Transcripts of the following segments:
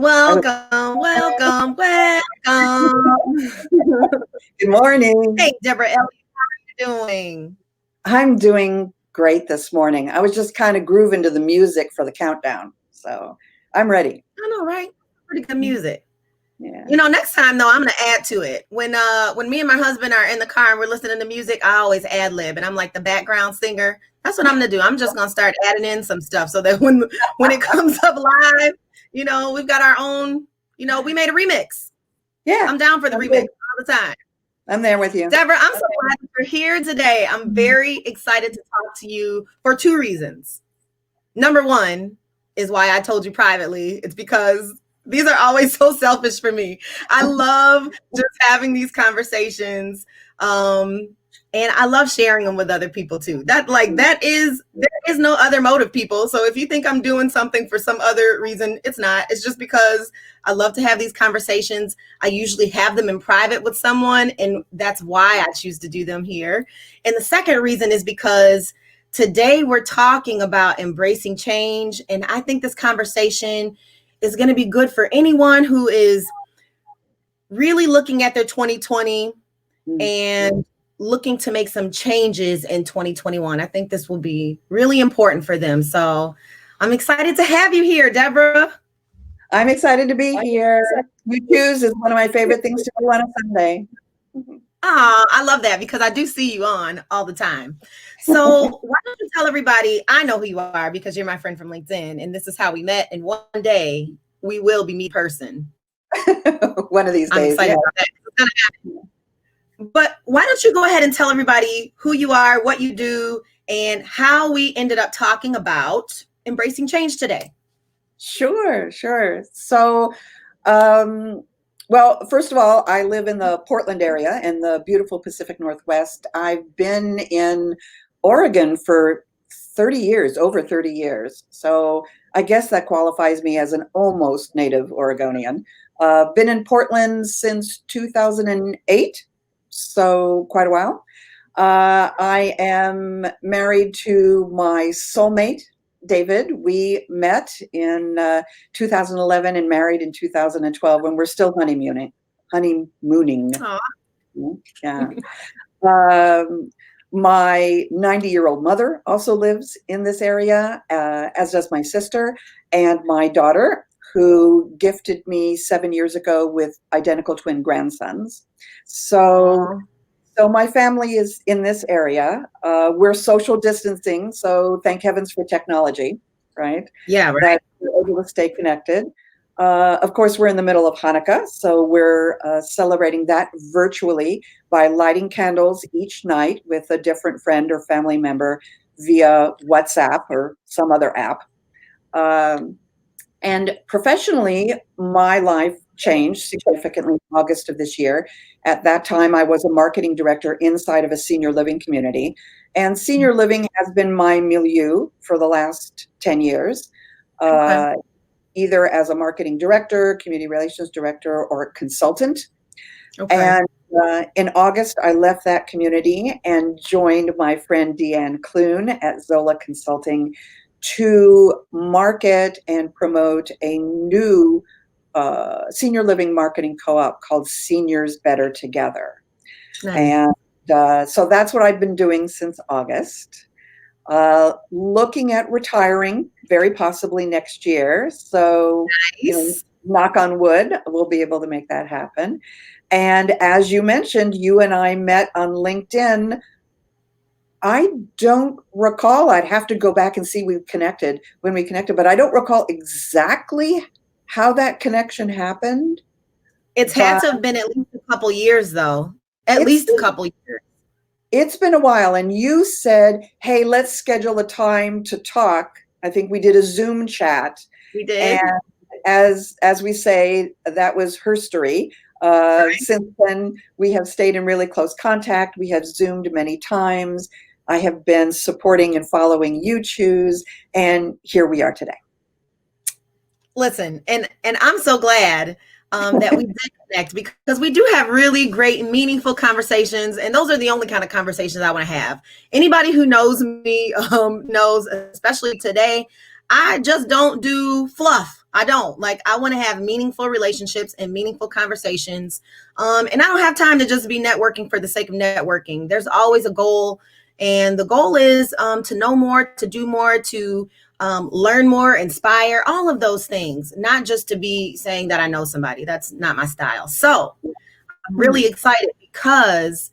Welcome, welcome, welcome. Good morning. Hey, Deborah Elliott, how are you doing? I'm doing great this morning. I was just kind of grooving to the music for the countdown. So I'm ready. I know, right? Pretty good music. Yeah. Next time though, I'm gonna add to it. When me and my husband are in the car and we're listening to music, I always ad lib, and I'm like the background singer. That's what I'm gonna do. I'm just gonna start adding in some stuff so that when it comes up live, we've got our own. We made a remix. Yeah. I'm down for the remix all the time. I'm there with you. Deborah, I'm so glad that you're here today. I'm very excited to talk to you for two reasons. Number one is why I told you privately. It's because these are always so selfish for me. I love just having these conversations. And I love sharing them with other people too. There is no other motive, people. So if you think I'm doing something for some other reason, it's not. It's just because I love to have these conversations. I usually have them in private with someone, and that's why I choose to do them here. And the second reason is because today we're talking about embracing change. And I think this conversation is going to be good for anyone who is really looking at their 2020 and looking to make some changes in 2021. I think this will be really important for them. So I'm excited to have you here, Deborah. I'm excited to be here. You choose is one of my favorite things to do on a Sunday. I love that because I do see you on all the time. So why don't you tell everybody, I know who you are because you're my friend from LinkedIn, and this is how we met. And one day we will be meet person. One of these days. I'm excited about that. It's gonna happen. But why don't you go ahead and tell everybody who you are, what you do, and how we ended up talking about embracing change today? Sure. So, well, first of all, I live in the Portland area in the beautiful Pacific Northwest. I've been in Oregon for 30 years, over 30 years. So I guess that qualifies me as an almost native Oregonian. Been in Portland since 2008. So quite a while. I am married to my soulmate, David. We met in 2011 and married in 2012 when we're still honeymooning. Aww. Yeah. My 90-year-old mother also lives in this area, as does my sister and my daughter, who gifted me 7 years ago with identical twin grandsons. So my family is in this area. We're social distancing, so thank heavens for technology, right? Yeah, right. That we're able to stay connected. Of course, we're in the middle of Hanukkah, so we're celebrating that virtually by lighting candles each night with a different friend or family member via WhatsApp or some other app. And professionally, my life changed significantly in August of this year. At that time, I was a marketing director inside of a senior living community. And senior living has been my milieu for the last 10 years, either as a marketing director, community relations director, or consultant. And in August, I left that community and joined my friend Deanne Clune at Zola Consulting to market and promote a new senior living marketing co-op called Seniors Better Together. Nice. And so that's what I've been doing since August. Looking at retiring very possibly next year. So, nice. Knock on wood, we'll be able to make that happen. And as you mentioned, you and I met on LinkedIn. I don't recall. I'd have to go back and see when we connected, but I don't recall exactly how that connection happened. It's had to have been at least a couple years, though. At least a couple years. It's been a while. And you said, hey, let's schedule a time to talk. I think we did a Zoom chat. We did. And as we say, that was herstory. Right. Since then, we have stayed in really close contact. We have Zoomed many times. I have been supporting and following You Choose, and here we are today. Listen, and I'm so glad that we did connect because we do have really great, meaningful conversations, and those are the only kind of conversations I want to have. Anybody who knows me knows, especially today, I just don't do fluff. I don't. Like, I want to have meaningful relationships and meaningful conversations. And I don't have time to just be networking for the sake of networking. There's always a goal. And the goal is to know more, to do more, to learn more, inspire, all of those things, not just to be saying that I know somebody. That's not my style. So I'm really excited because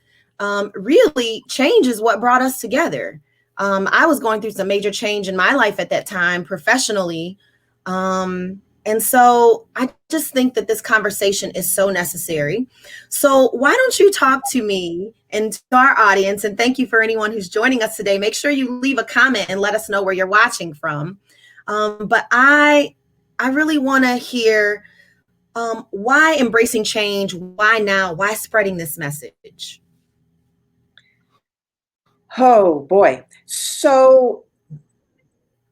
really change is what brought us together. I was going through some major change in my life at that time professionally. And so I just think that this conversation is so necessary. So why don't you talk to me and to our audience? And thank you for anyone who's joining us today. Make sure you leave a comment and let us know where you're watching from. But I really want to hear why embracing change? Why now? Why spreading this message? Oh boy. So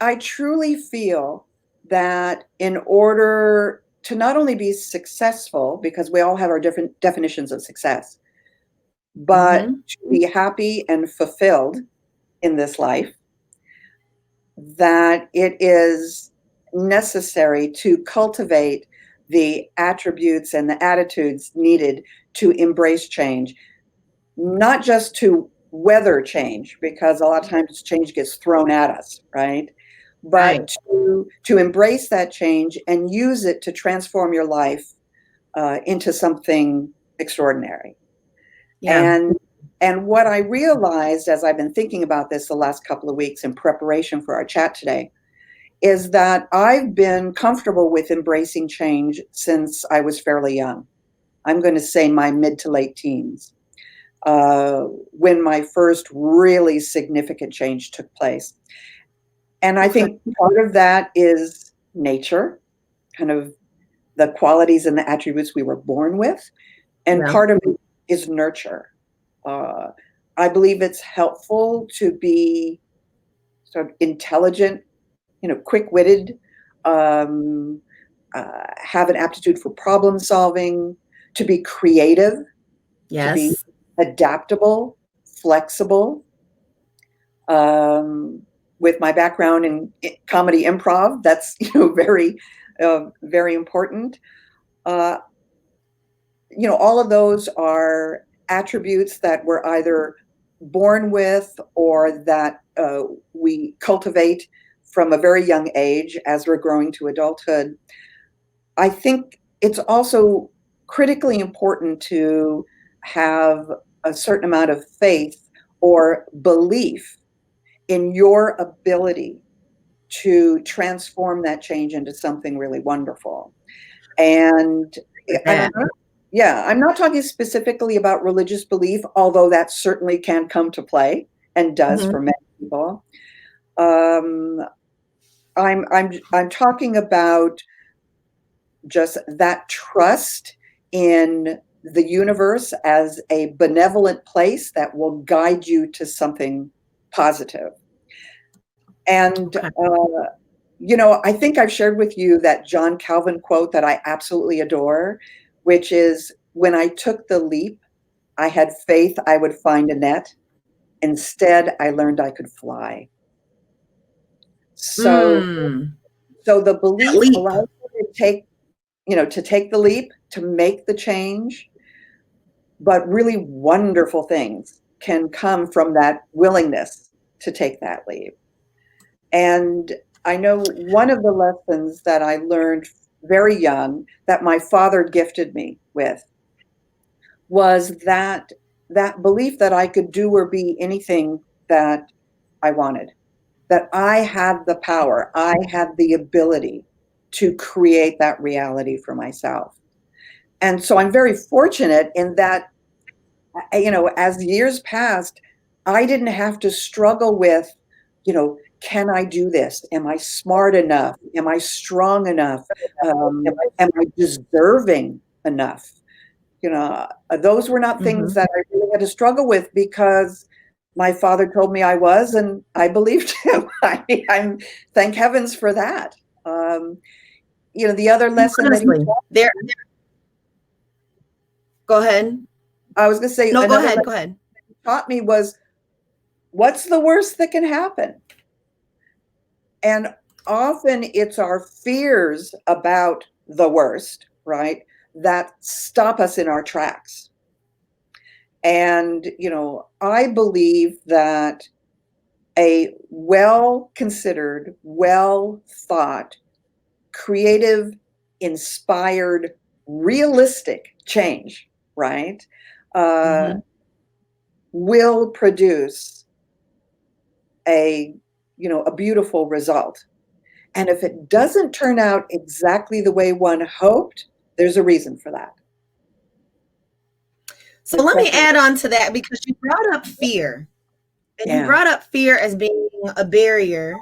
I truly feel that in order to not only be successful, because we all have our different definitions of success, but to be happy and fulfilled in this life, that it is necessary to cultivate the attributes and the attitudes needed to embrace change, not just to weather change, because a lot of times change gets thrown at us, right? But to embrace that change and use it to transform your life into something extraordinary. Yeah. And what I realized as I've been thinking about this the last couple of weeks in preparation for our chat today is that I've been comfortable with embracing change since I was fairly young. I'm going to say my mid to late teens, when my first really significant change took place. And I think part of that is nature, kind of the qualities and the attributes we were born with. And part of it is nurture. I believe it's helpful to be sort of intelligent, quick-witted, have an aptitude for problem solving, to be creative, to be adaptable, flexible. With my background in comedy improv, that's very, very important. All of those are attributes that we're either born with or that we cultivate from a very young age as we're growing to adulthood. I think it's also critically important to have a certain amount of faith or belief in your ability to transform that change into something really wonderful. And I'm not talking specifically about religious belief, although that certainly can come to play and does for many people. I'm talking about just that trust in the universe as a benevolent place that will guide you to something positive. And, I think I've shared with you that John Calvin quote that I absolutely adore, which is, "When I took the leap, I had faith I would find a net. Instead, I learned I could fly." So the belief allows you to take the leap, to make the change, but really wonderful things can come from that willingness to take that leap. And I know one of the lessons that I learned very young that my father gifted me with was that belief that I could do or be anything that I wanted, that I had the power, I had the ability to create that reality for myself. And so I'm very fortunate in that, as years passed, I didn't have to struggle with, can I do this? Am I smart enough? Am I strong enough? Am I deserving enough? Those were not things that I really had to struggle with because my father told me I was, and I believed him. I'm thank heavens for that. The other lesson that he taught, go ahead. I was going to say, no, go ahead. He taught me was, what's the worst that can happen? And often it's our fears about the worst, right, that stop us in our tracks. And, I believe that a well considered, well thought, creative, inspired, realistic change, right, uh, Mm-hmm. will produce a, a beautiful result. And if it doesn't turn out exactly the way one hoped, there's a reason for that. So let me Especially, add on to that because you brought up fear. And you yeah. brought up fear as being a barrier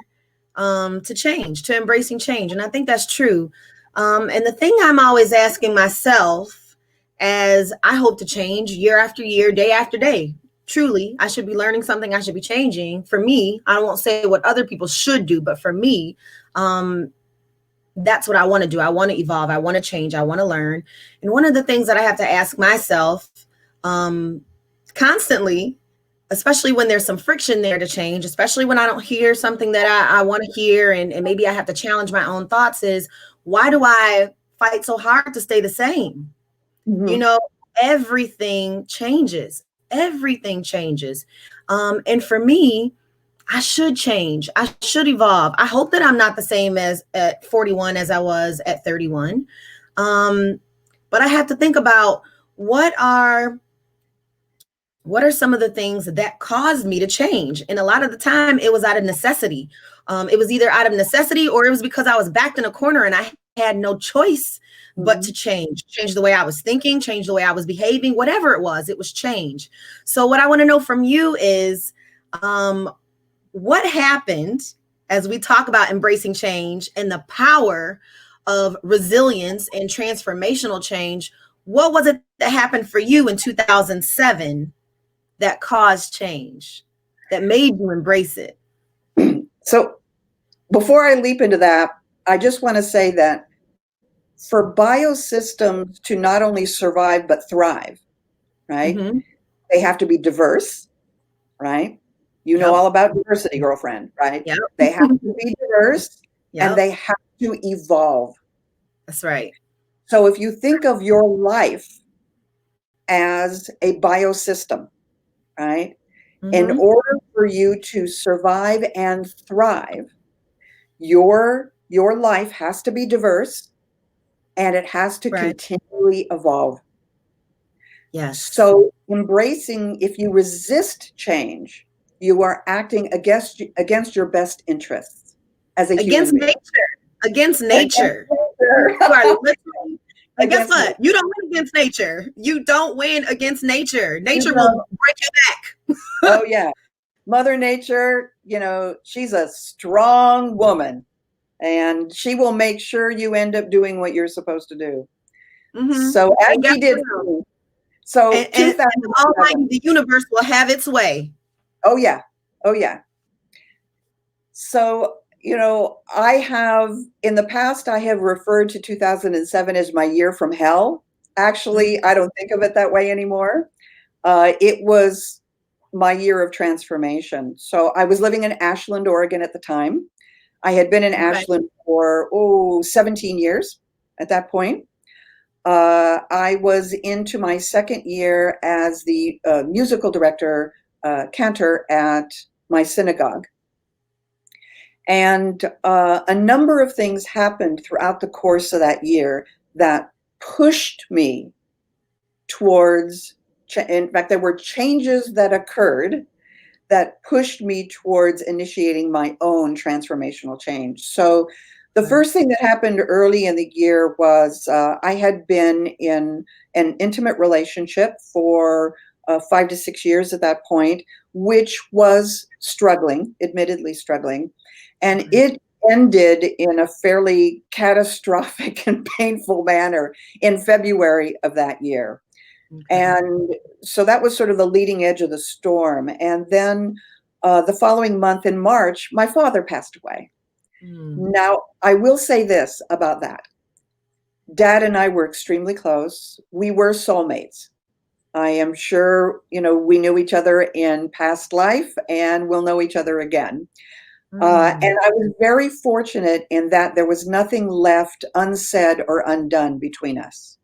to change, to embracing change. And I think that's true. And the thing I'm always asking myself as I hope to change year after year, day after day, truly, I should be learning something, I should be changing. For me, I won't say what other people should do, but for me, um, that's what I want to do. I want to evolve. I want to change. I want to learn. And one of the things that I have to ask myself um, constantly, especially when there's some friction there to change, especially when I don't hear something that I want to hear, and maybe I have to challenge my own thoughts, is why do I fight so hard to stay the same? You Mhm. know, everything changes. Everything changes. And for me, I should change. I should evolve. I hope that I'm not the same as at 41 as I was at 31. Um, but I have to think about what are what are some of the things that caused me to change? And a lot of the time it was out of necessity. It was either out of necessity or it was because I was backed in a corner and I had no choice but to Mhm. change the way I was thinking, change the way I was behaving, whatever it was change. So what I want to know from you is, um, what happened as we talk about embracing change and the power of resilience and transformational change? What was it that happened for you in 2007 that caused change, that made you embrace it? So before I leap into that, I just want to say that for biosystems to not only survive but thrive, right, Mm-hmm. they have to be diverse, right? You know Yep. all about diversity, girlfriend, right? Yep. They have to be diverse and Yep. they have to evolve. That's right. So if you think of your life as a biosystem, right? In Mm-hmm. order for you to survive and thrive, your life has to be diverse and it has to Right. continually evolve. Yes. So embracing, if you resist change, you are acting against your best interests as a human Against being. nature. Against Against nature. nature. You are literally, and guess Against what? nature. You don't win against nature. You don't win against nature. You Nature will know, break your back. oh yeah. Mother Nature, she's a strong woman and she will make sure you end up doing what you're supposed to do. Mm-hmm. So as And guess she what did for else? me. So And the Almighty, 2007. the universe will have its way. Oh yeah. Oh yeah. So, I have in the past I have referred to 2007 as my year from hell. Actually, Mhm. I don't think of it that way anymore. It was my year of transformation. So I was living in Ashland, Oregon at the time. I had been in Okay. Ashland for 17 years at that point. I was into my second year as the musical director, cantor at my synagogue. And a number of things happened throughout the course of that year that pushed me towards, in fact, there were changes that occurred that pushed me towards initiating my own transformational change. So, the Right. first thing that happened early in the year was I had been in an intimate relationship for 5 to 6 years at that point, which was struggling, admittedly struggling. And Right. it ended in a fairly catastrophic and painful manner in February of that year. Okay. And so that was sort of the leading edge of the storm. And then the following month in March, my father passed away. Mm. Now, I will say this about that. Dad and I were extremely close. We were soulmates. I am sure, we knew each other in past life and we'll know each other again. And I was very fortunate in that there was nothing left unsaid or undone between us.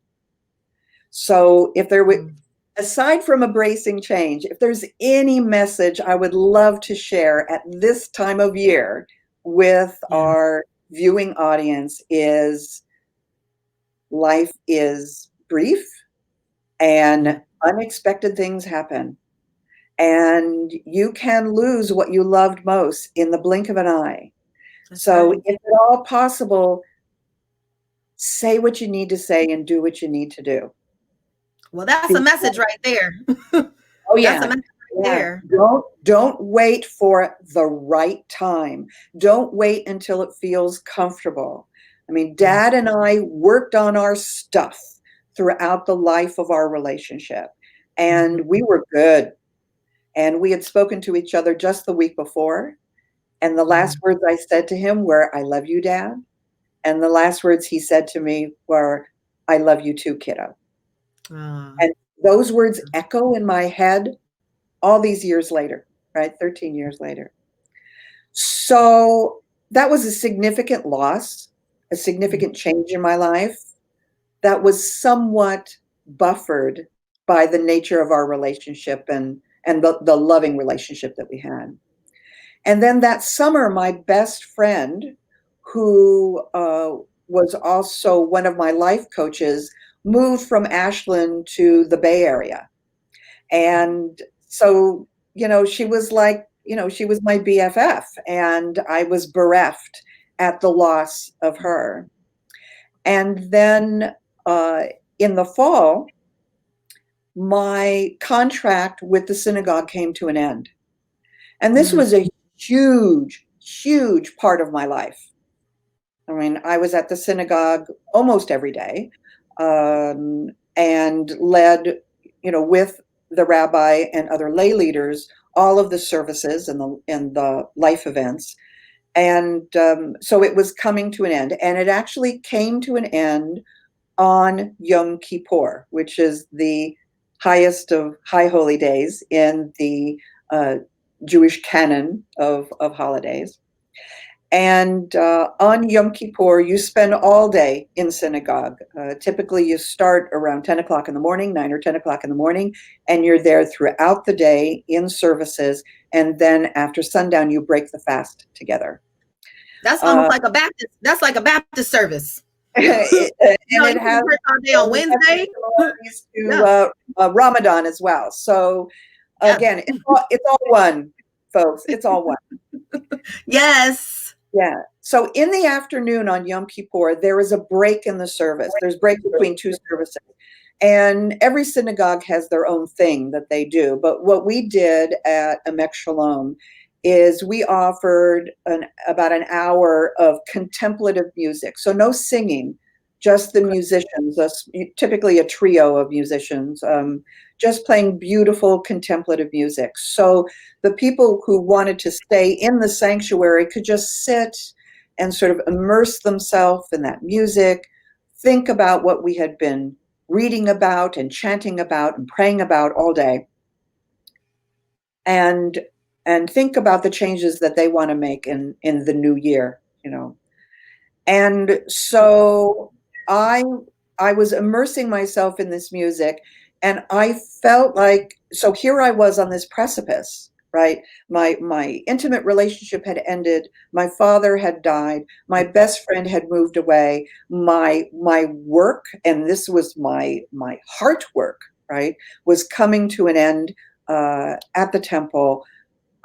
So if there were, aside from embracing change, if there's any message I would love to share at this time of year with our viewing audience is life is brief and unexpected things happen. And you can lose what you loved most in the blink of an eye. That's So right. if at all possible, say what you need to say and do what you need to do. Well, that's a Be- message right there. oh That's a yeah. message right Yeah. there. Don't wait for the right time. Don't wait until it feels comfortable. I mean, Dad and I worked on our stuff throughout the life of our relationship, and we were good. And we had spoken to each other just the week before. And the last words I said to him were, "I love you, Dad." And the last words he said to me were, "I love you too, kiddo." Uh, And those words echo in my head all these years later, right? 13 years later. So that was a significant loss, a significant change in my life that was somewhat buffered by the nature of our relationship and the loving relationship that we had. And then that summer, my best friend, who was also one of my life coaches, moved from Ashland to the Bay Area. And so, she was like, she was my BFF, and I was bereft at the loss of her. And then uh, in the fall, my contract with the synagogue came to an end. And this was a huge, huge part of my life. I mean, I was at the synagogue almost every day, and led, with the rabbi and other lay leaders, all of the services and the life events. And so it was coming to an end. And it actually came to an end on Yom Kippur, which is the highest of high holy days in the uh, Jewish canon of holidays. And on Yom Kippur, you spend all day in synagogue. Typically, you start around 10 o'clock in the morning, 9 or 10 o'clock in the morning, and you're there throughout the day in services. And then after sundown, you break the fast together. that's almost like a Baptist. That's like a Baptist service. You And you it go to has, church all day on it has Wednesday. similarities Yeah. to Ramadan as well. So Yeah. again, it's all one, folks. It's all one. Yes. Yeah. So in the afternoon on Yom Kippur, there is a break in the service. There's break between two services. And every synagogue has their own thing that they do. But what we did at Emek Shalom is we offered about an hour of contemplative music. So no singing, just the musicians, typically a trio of musicians, just playing beautiful contemplative music. So the people who wanted to stay in the sanctuary could just sit and sort of immerse themselves in that music, think about what we had been reading about and chanting about and praying about all day, and think about the changes that they want to make in the new year. And so I was immersing myself in this music, and I felt like, so here I was on this precipice, right? My intimate relationship had ended. My father had died. My best friend had moved away. My work, and this was my heart work, right, was coming to an end at the temple.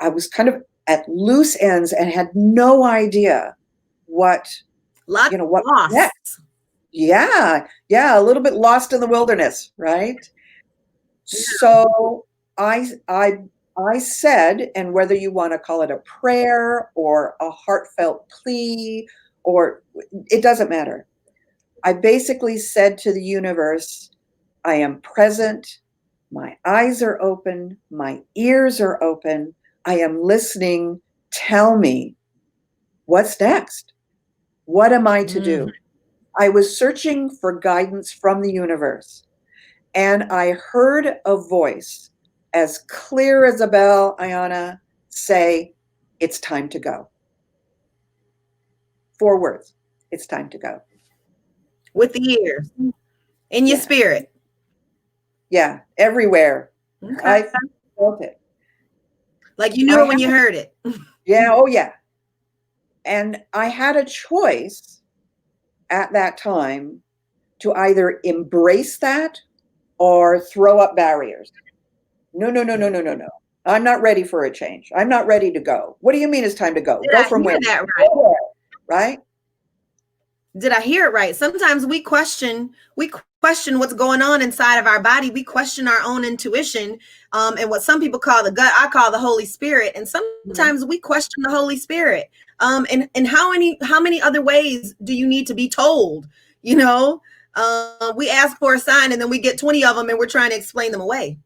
I was kind of at loose ends and had no idea what Lots what of loss. next. Yeah, yeah, a little bit lost in the wilderness, right? So I said, and whether you want to call it a prayer or a heartfelt plea, or it doesn't matter. I basically said to the universe, I am present. My eyes are open. My ears are open. I am listening. Tell me what's next. What am I to do? I was searching for guidance from the universe, and I heard a voice as clear as a bell, Ayana, say, "It's time to go." 4 words. It's time to go. With the ears, in your Yeah. spirit. Yeah. Everywhere. Okay. I felt it. Like you knew it when you heard it. Yeah. Oh, yeah. And I had a choice at that time to either embrace that or throw up barriers. No, no, no, no, no, no, no. I'm not ready for a change. I'm not ready to go. What do you mean it's time to go? Did Go I from hear where? that right? Go where, right? Did I hear it right? Sometimes we question what's going on inside of our body. We question our own intuition, and what some people call the gut, I call the Holy Spirit. And sometimes we question the Holy Spirit. And how many other ways do you need to be told? You know, we ask for a sign and then we get 20 of them and we're trying to explain them away.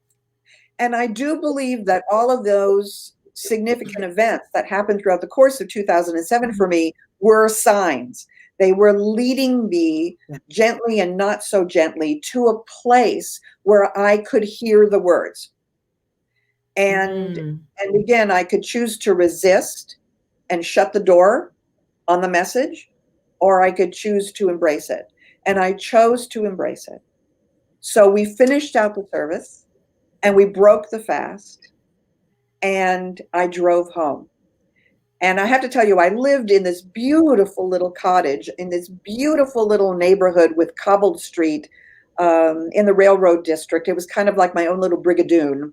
And I do believe that all of those significant events that happened throughout the course of 2007 for me were signs. They were leading me gently and not so gently to a place where I could hear the words. And again, I could choose to resist and shut the door on the message, or I could choose to embrace it. And I chose to embrace it. So we finished out the service and we broke the fast and I drove home. And I have to tell you, I lived in this beautiful little cottage in this beautiful little neighborhood with cobbled street in the railroad district. It was kind of like my own little brigadoon.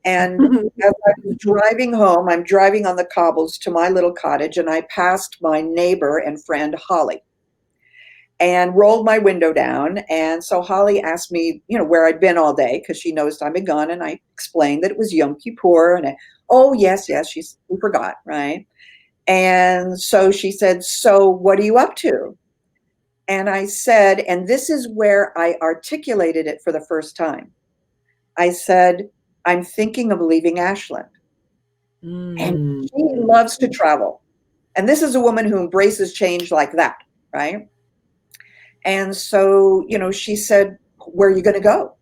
And as I was driving home, I'm driving on the cobbles to my little cottage, and I passed my neighbor and friend, Holly, and rolled my window down. And so Holly asked me, where I'd been all day, because she noticed I'd been gone. And I explained that it was Yom Kippur. And oh, yes, she forgot, right? And so she said, so what are you up to? And I said, and this is where I articulated it for the first time. I said, I'm thinking of leaving Ashland. And she loves to travel. And this is a woman who embraces change like that, right? And so, she said, where are you going to go?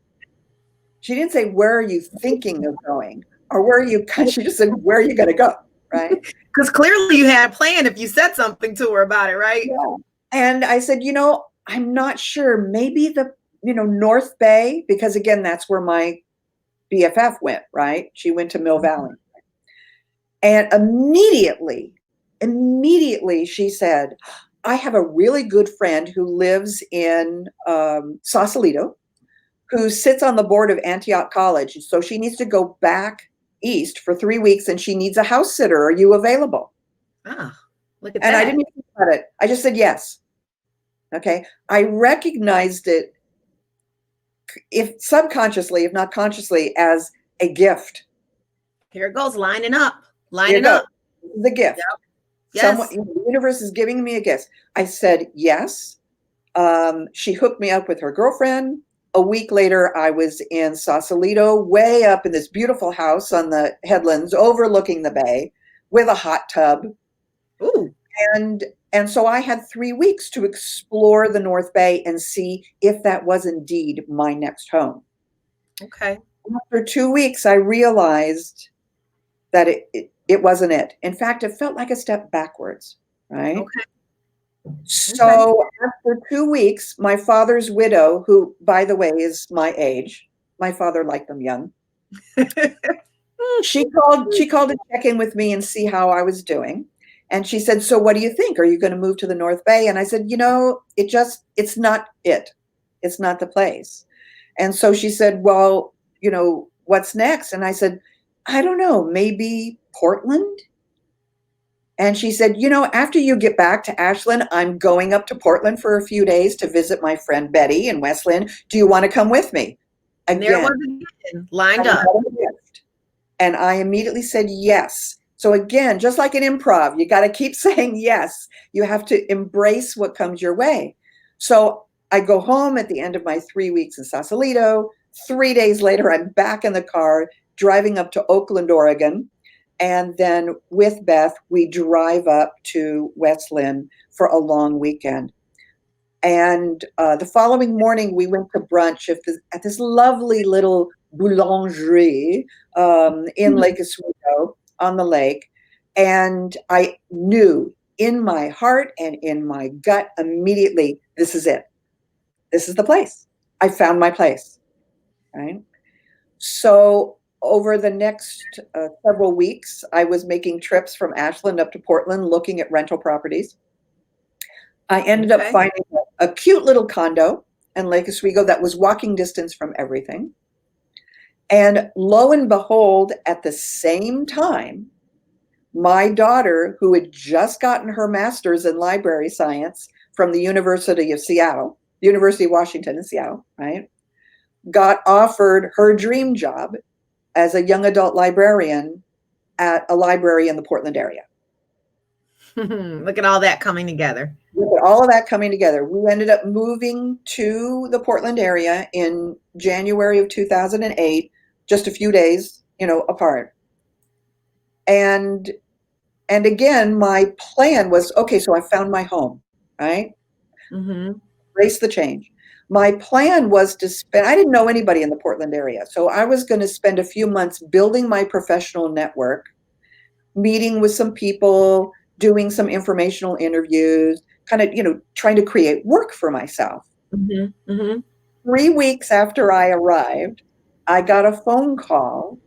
She didn't say, where are you thinking of going? Or where are you, she just said, where are you going to go? Right? Because clearly you had a plan if you said something to her about it, right? Yeah. And I said, I'm not sure. Maybe the, North Bay, because again, that's where my BFF went, right? She went to Mill Valley. And immediately she said, I have a really good friend who lives in Sausalito, who sits on the board of Antioch College. So she needs to go back east for 3 weeks and she needs a house sitter. Are you available? Ah, look at that. And I didn't even think about it. I just said yes. Okay. I recognized it, if subconsciously, if not consciously, as a gift. Here it goes, lining up. The gift. Yep. Yes. The universe is giving me a gift. I said yes. She hooked me up with her girlfriend. A week later, I was in Sausalito, way up in this beautiful house on the headlands overlooking the bay with a hot tub. Ooh. And so I had 3 weeks to explore the North Bay and see if that was indeed my next home. Okay. After 2 weeks, I realized that it wasn't it. In fact, it felt like a step backwards, right? Okay. So after 2 weeks, my father's widow, who, by the way, is my age, my father liked them young, she called to check in with me and see how I was doing. And she said, so what do you think? Are you going to move to the North Bay? And I said, it's not it. It's not the place. And so she said, well, what's next? And I said, I don't know, maybe Portland? And she said, after you get back to Ashland, I'm going up to Portland for a few days to visit my friend Betty in West Lynn. Do you want to come with me? Again, there was again, lined up. And I immediately said yes. So again, just like in improv, you got to keep saying yes. You have to embrace what comes your way. So I go home at the end of my 3 weeks in Sausalito. 3 days later, I'm back in the car driving up to Oakland, Oregon. And then with Beth, we drive up to West Lynn for a long weekend. And the following morning, we went to brunch at this lovely little boulangerie in Lake Oswego on the lake. And I knew in my heart and in my gut immediately, this is it. This is the place. I found my place, right? So over the next several weeks, I was making trips from Ashland up to Portland looking at rental properties. I ended up finding a cute little condo in Lake Oswego that was walking distance from everything. And lo and behold, at the same time, my daughter, who had just gotten her master's in library science from the University of Seattle, University of Washington in Seattle, right, got offered her dream job as a young adult librarian at a library in the Portland area. Look at all that coming together. Look at all of that coming together. We ended up moving to the Portland area in January of 2008, just a few days, apart. And again, my plan was, okay, so I found my home, right? Embrace the change. My plan was to spend, I didn't know anybody in the Portland area. So I was going to spend a few months building my professional network, meeting with some people, doing some informational interviews, kind of, trying to create work for myself. 3 weeks after I arrived, I got a phone call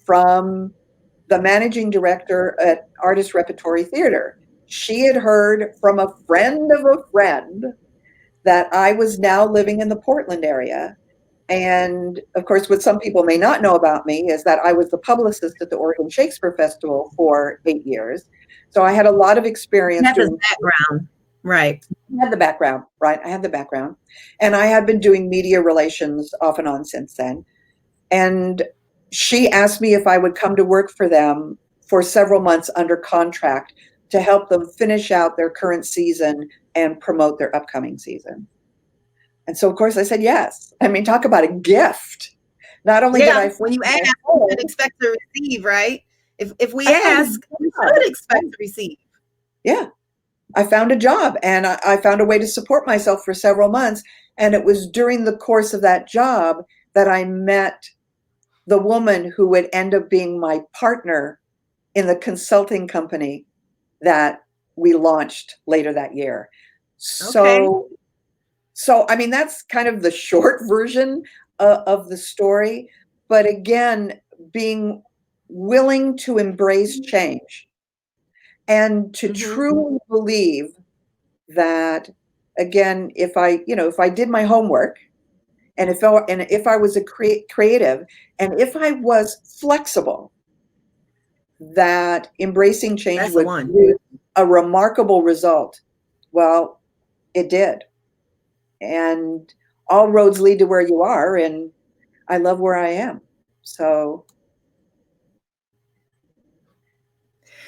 from the managing director at Artist Repertory Theater. She had heard from a friend of a friend that I was now living in the Portland area. And of course, what some people may not know about me is that I was the publicist at the Oregon Shakespeare Festival for 8 years. So I had a lot of experience. You have the background, right? I had the background, right? I had the background. And I had been doing media relations off and on since then. And she asked me if I would come to work for them for several months under contract to help them finish out their current season and promote their upcoming season. And so, of course, I said yes. I mean, talk about a gift. Not only did I... When you ask, you should expect to receive, right? If we ask, we should expect to receive. Yeah. I found a job and I found a way to support myself for several months. And it was during the course of that job that I met the woman who would end up being my partner in the consulting company that we launched later that year. So I mean, that's kind of the short version of the story. But again, being willing to embrace change and to truly believe that, again, if I did my homework, and if I was a creative, and if I was flexible, that embracing change would produce a remarkable result. Well, it did. And all roads lead to where you are, and I love where I am. So,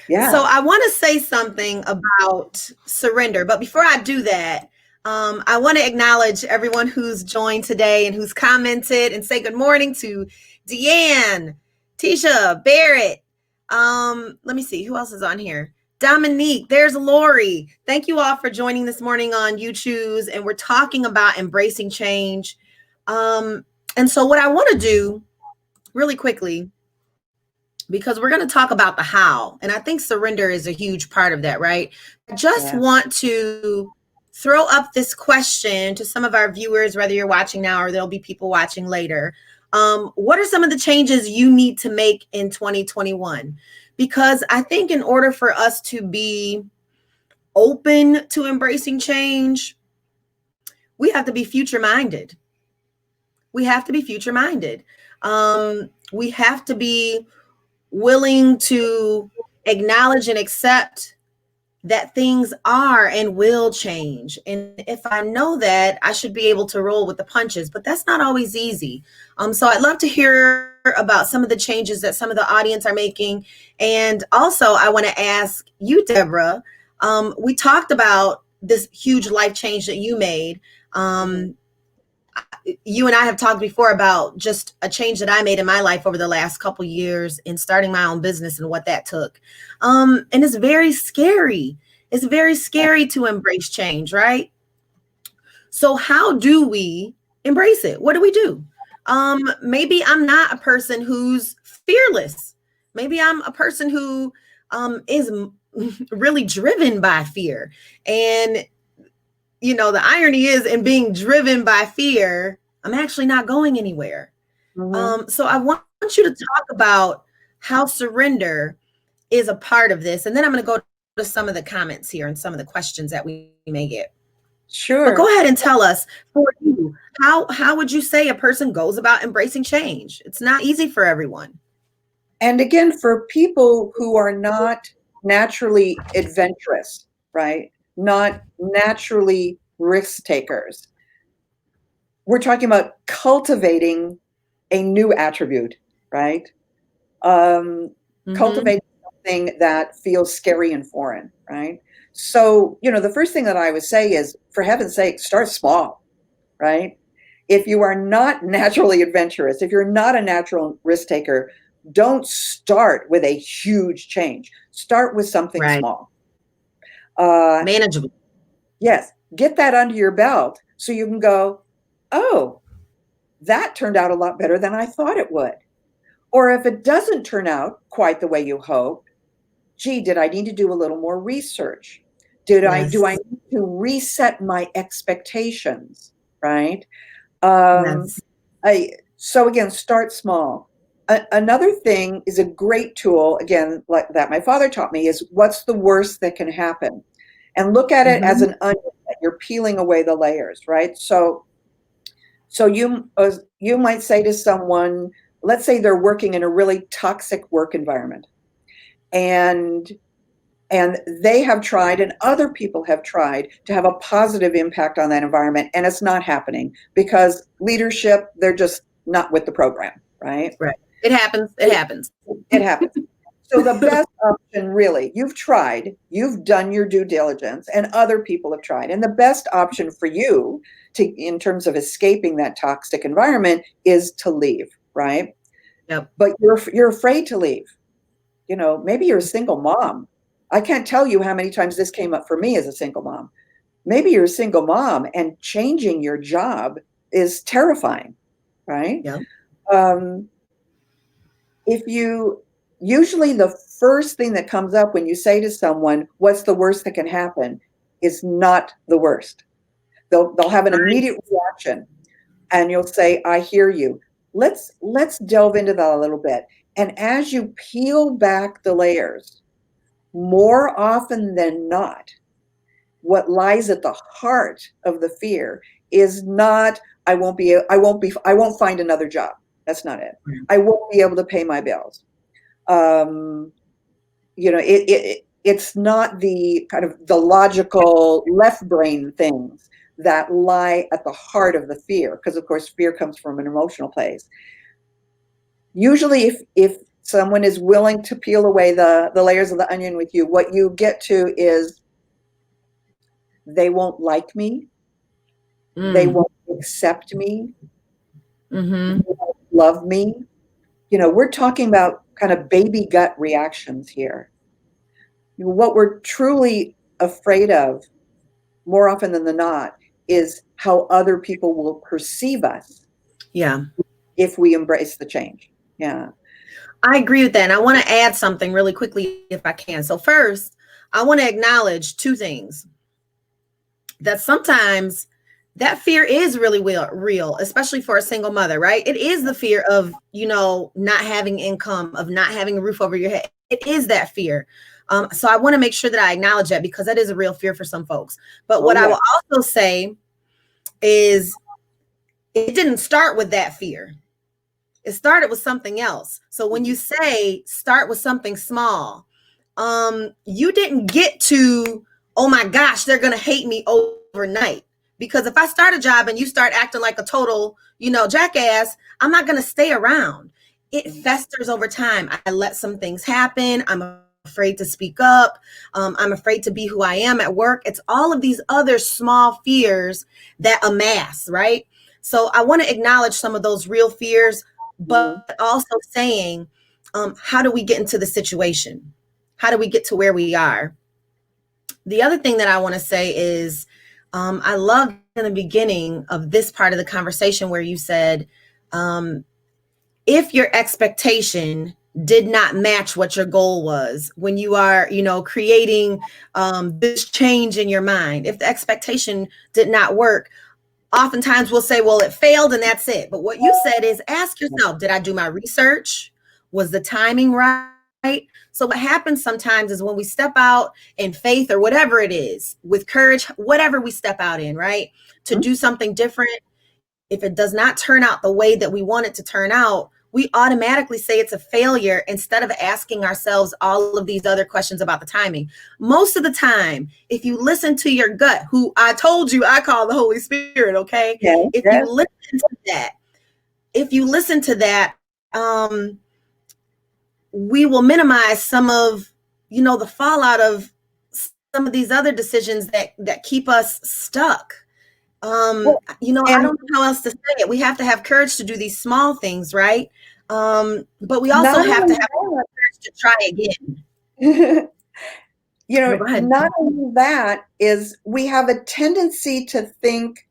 yeah. So I want to say something about surrender, but before I do that, I want to acknowledge everyone who's joined today and who's commented, and say good morning to Deanne, Tisha, Barrett. Let me see who else is on here. Dominique, there's Lori. Thank you all for joining this morning on YouTube, and we're talking about embracing change. And so what I want to do really quickly, because we're going to talk about the how, and I think surrender is a huge part of that, right? I just want to throw up this question to some of our viewers, whether you're watching now or there'll be people watching later. What are some of the changes you need to make in 2021? Because I think in order for us to be open to embracing change, we have to be future-minded. We have to be future-minded. We have to be willing to acknowledge and accept that things are and will change. And if I know that, I should be able to roll with the punches, but that's not always easy. So I'd love to hear about some of the changes that some of the audience are making. And also I want to ask you, Deborah, we talked about this huge life change that you made. You and I have talked before about just a change that I made in my life over the last couple years in starting my own business and what that took. And it's very scary. It's very scary to embrace change, right? So how do we embrace it? What do we do? Maybe I'm not a person who's fearless. Maybe I'm a person who is really driven by fear. And, the irony is, in being driven by fear, I'm actually not going anywhere. Mm-hmm. So I want you to talk about how surrender is a part of this. And then I'm going to go to some of the comments here and some of the questions that we may get. But go Sure. ahead and tell us, for you, how would you say a person goes about embracing change? It's not easy for everyone. And again, for people who are not naturally adventurous, right? Not naturally risk takers, we're talking about cultivating a new attribute, right? Mm-hmm. Cultivating something that feels scary and foreign, right? So, the first thing that I would say is, for heaven's sake, start small, right? If you are not naturally adventurous, if you're not a natural risk taker, don't start with a huge change. Start with something Right. small. Uh, Manageable. yes, get that under your belt so you can go, oh, that turned out a lot better than I thought it would. Or if it doesn't turn out quite the way you hoped, gee, did I need to do a little more research? Do I Yes. need to reset my expectations, right? Um, Yes. so again, start small. Another thing is a great tool, again, like that my father taught me, is what's the worst that can happen? And look at it as Mm-hmm. an onion that you're peeling away the layers, right? So you might say to someone, let's say they're working in a really toxic work environment, and they have tried, and other people have tried to have a positive impact on that environment, and it's not happening because leadership, they're just not with the program, right? Right. It happens. It happens. It happens. So the best option, really, you've tried, you've done your due diligence, and other people have tried. And the best option for you in terms of escaping that toxic environment is to leave, right? Yep. But you're afraid to leave. Maybe you're a single mom. I can't tell you how many times this came up for me as a single mom. Maybe you're a single mom and changing your job is terrifying, right? Yep. Um, if you Usually the first thing that comes up when you say to someone, what's the worst that can happen, is not the worst. They'll have an Right. immediate reaction, and you'll say, I hear you. Let's delve into that a little bit. And as you peel back the layers, more often than not, what lies at the heart of the fear is not, I won't find another job. That's not it. I won't be able to pay my bills. um, it's not the kind of the logical left brain things that lie at the heart of the fear, because of course fear comes from an emotional place. Usually if someone is willing to peel away the layers of the onion with you, what you get to is, they won't like me, they Mm. won't accept me, Mm-hmm. they won't love me. We're talking about kind of baby gut reactions here. What we're truly afraid of, more often than not, is how other people will perceive us Yeah. if we embrace the change. Yeah. I agree with that. And I want to add something really quickly if I can. So first, I want to acknowledge two things. That sometimes that fear is really real, especially for a single mother, right? It is the fear of, not having income, of not having a roof over your head. It is that fear. So I want to make sure that I acknowledge that, because that is a real fear for some folks. But Oh, what I yeah. will also say is, it didn't start with that fear. It started with something else. So when you say start with something small, you didn't get to, oh my gosh, they're going to hate me overnight. Because if I start a job and you start acting like a total, jackass, I'm not going to stay around. It festers over time. I let some things happen. I'm afraid to speak up. I'm afraid to be who I am at work. It's all of these other small fears that amass, right? So I want to acknowledge some of those real fears, Mhm. but also saying, how do we get into the situation? How do we get to where we are? The other thing that I want to say is, I love in the beginning of this part of the conversation where you said, if your expectation did not match what your goal was, when you are, creating this change in your mind, if the expectation did not work, oftentimes we'll say, well, it failed and that's it. But what you said is, ask yourself, did I do my research? Was the timing right? So what happens sometimes is when we step out in faith or whatever it is, with courage, whatever we step out in, right? To do something different, if it does not turn out the way that we want it to turn out, we automatically say it's a failure instead of asking ourselves all of these other questions about the timing. Most of the time, if you listen to your gut, who I told you I call the Holy Spirit, okay? Yeah, If you yeah. listen to that, we will minimize some of, the fallout of some of these other decisions that keep us stuck. Well, I and don't know how else to say it. We have to have courage to do these small things, right? But we also not have to only have courage to try again. that, No, go ahead. not only that is we have a tendency to think,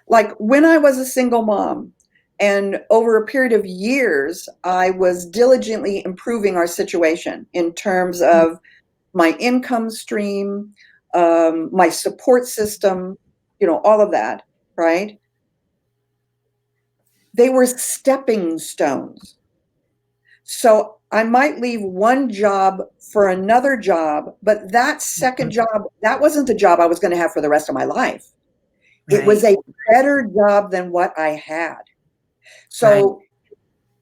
like when I was a single mom, and over a period of years, I was diligently improving our situation in terms of my income stream, my support system, all of that, right? They were stepping stones. So I might leave one job for another job, but that second job, that wasn't the job I was going to have for the rest of my life. It was Right, a better job than what I had. right. So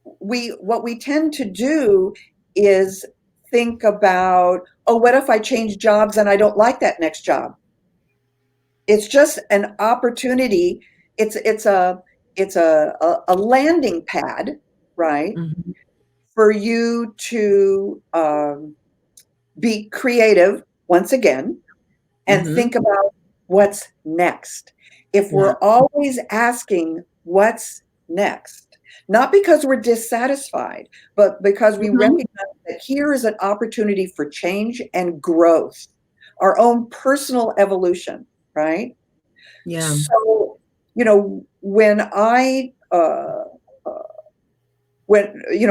what we tend to do is think about, oh, what if I change jobs and I don't like that next job? It's just an opportunity. It's a landing pad, right, Mhm, for you to be creative once again and mhm. think about what's next. If Yeah. we're always asking what's next, not because we're dissatisfied, but because we Mhm. recognize that here is an opportunity for change and growth, our own personal evolution, right? Yeah. So, when uh,